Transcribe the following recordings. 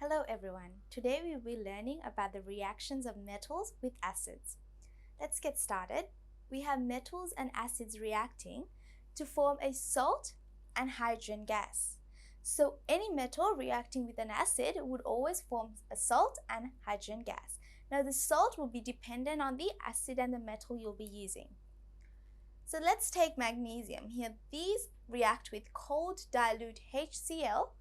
Hello everyone. Today we will be learning about the reactions of metals with acids. Let's get started. We have metals and acids reacting to form a salt and hydrogen gas. So any metal reacting with an acid would always form a salt and hydrogen gas. Now the salt will be dependent on the acid and the metal you'll be using. So let's take magnesium. Here these react with cold dilute HCl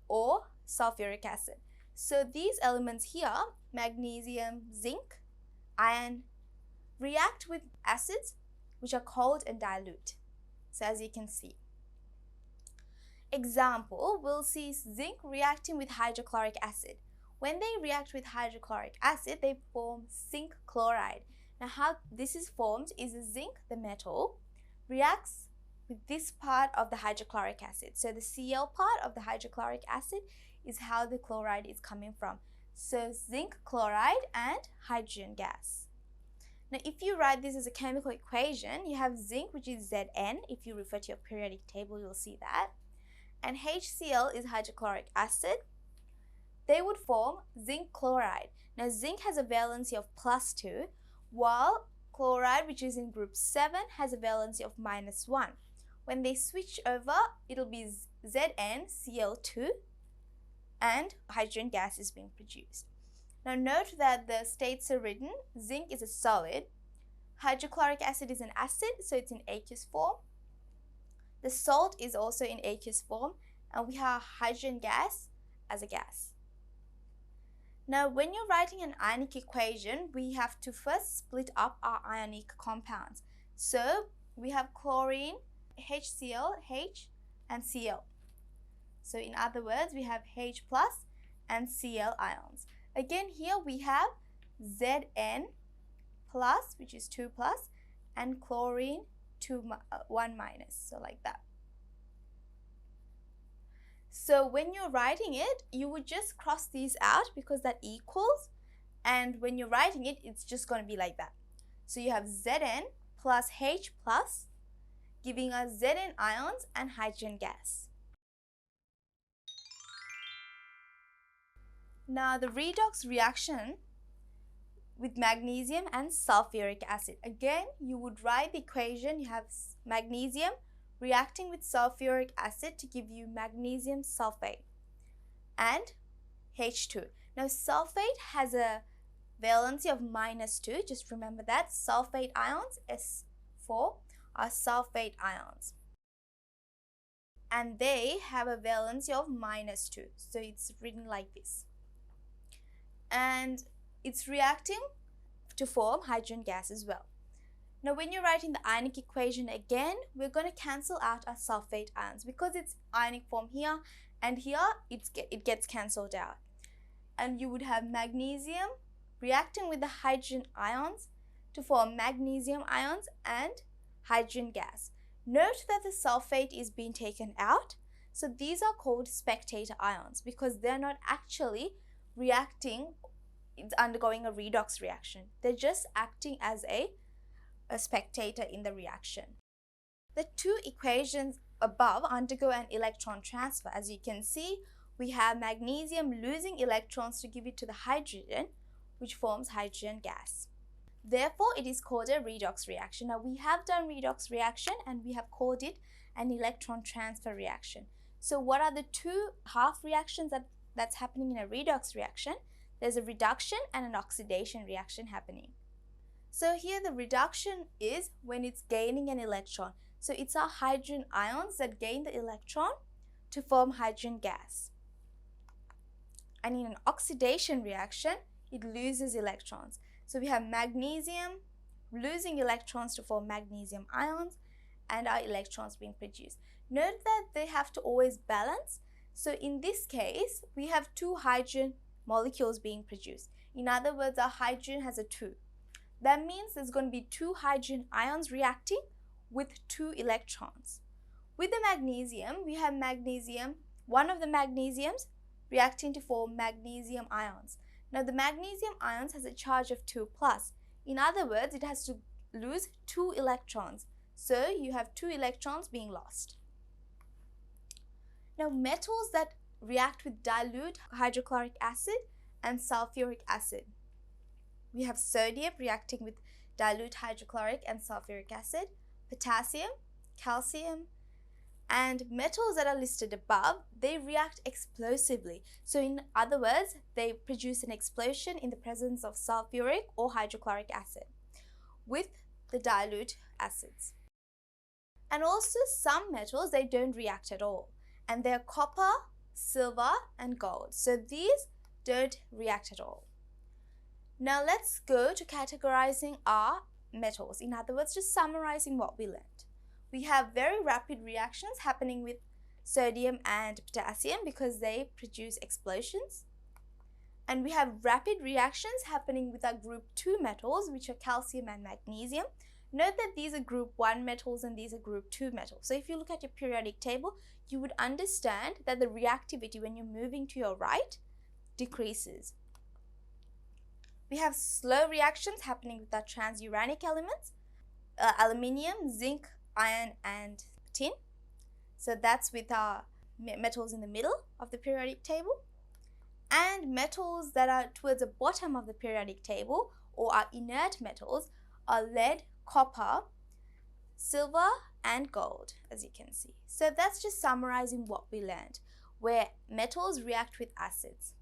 or sulphuric acid. So these elements here, magnesium, zinc, iron, react with acids which are cold and dilute. So as you can see. Example, we'll see zinc reacting with hydrochloric acid. When they react with hydrochloric acid, they form zinc chloride. Now how this is formed is the zinc, the metal, reacts with this part of the hydrochloric acid. So the Cl part of the hydrochloric acid is how the chloride is coming from. So zinc chloride and hydrogen gas. Now if you write this as a chemical equation, you have zinc, which is Zn. If you refer to your periodic table, you'll see that. And HCl is hydrochloric acid. They would form zinc chloride. Now zinc has a valency of +2, while chloride, which is in group 7, has a valency of -1. When they switch over, it'll be ZnCl2 and hydrogen gas is being produced. Now note that the states are written, zinc is a solid, hydrochloric acid is an acid, so it's in aqueous form. The salt is also in aqueous form, and we have hydrogen gas as a gas. Now when you're writing an ionic equation, we have to first split up our ionic compounds. So we have chlorine, HCl, H, and Cl. So in other words, we have H plus and Cl ions. Again, here we have Zn plus, which is 2 plus, and chlorine 1 minus, so like that. So when you're writing it, you would just cross these out because that equals, and when you're writing it, it's just going to be like that. So you have Zn plus H plus, giving us Zn ions and hydrogen gas. Now the redox reaction with magnesium and sulphuric acid. Again, you would write the equation. You have magnesium reacting with sulphuric acid to give you magnesium sulfate and H2. Now sulfate has a valency of -2. Just remember that. Sulfate ions, S4, are sulfate ions. And they have a valency of -2. So it's written like this. And it's reacting to form hydrogen gas as well. Now when you're writing the ionic equation again, we're going to cancel out our sulfate ions because it's ionic form here, and here it gets cancelled out. And you would have magnesium reacting with the hydrogen ions to form magnesium ions and hydrogen gas. Note that the sulfate is being taken out, so these are called spectator ions because they're not actually reacting, it's undergoing a redox reaction. They're just acting as a spectator in the reaction. The two equations above undergo an electron transfer. As you can see, we have magnesium losing electrons to give it to the hydrogen, which forms hydrogen gas. Therefore, it is called a redox reaction. Now, we have done redox reaction and we have called it an electron transfer reaction. So what are the two half reactions that's happening in a redox reaction? There's a reduction and an oxidation reaction happening. So here the reduction is when it's gaining an electron. So it's our hydrogen ions that gain the electron to form hydrogen gas. And in an oxidation reaction, it loses electrons. So we have magnesium losing electrons to form magnesium ions and our electrons being produced. Note that they have to always balance. So in this case, we have two hydrogen molecules being produced. In other words, our hydrogen has a 2. That means there's going to be 2 hydrogen ions reacting with 2 electrons. With the magnesium, we have magnesium, one of the magnesiums reacting to form magnesium ions. Now the magnesium ions has a charge of 2 plus. In other words, it has to lose 2 electrons. So you have 2 electrons being lost. Now metals that react with dilute hydrochloric acid and sulphuric acid. We have sodium reacting with dilute hydrochloric and sulphuric acid, potassium, calcium, and metals that are listed above, they react explosively. So in other words, they produce an explosion in the presence of sulphuric or hydrochloric acid with the dilute acids. And also some metals, they don't react at all, and they're copper, silver, and gold. So these don't react at all. Now let's go to categorizing our metals. In other words, just summarizing what we learned. We have very rapid reactions happening with sodium and potassium because they produce explosions. And we have rapid reactions happening with our group 2 metals, which are calcium and magnesium. Note that these are group 1 metals and these are group 2 metals. So if you look at your periodic table, you would understand that the reactivity when you're moving to your right decreases. We have slow reactions happening with our transuranic elements, aluminium, zinc, iron, and tin. So that's with our metals in the middle of the periodic table. And metals that are towards the bottom of the periodic table, or our inert metals, are lead, copper, silver, and gold, as you can see. So that's just summarizing what we learned, where metals react with acids.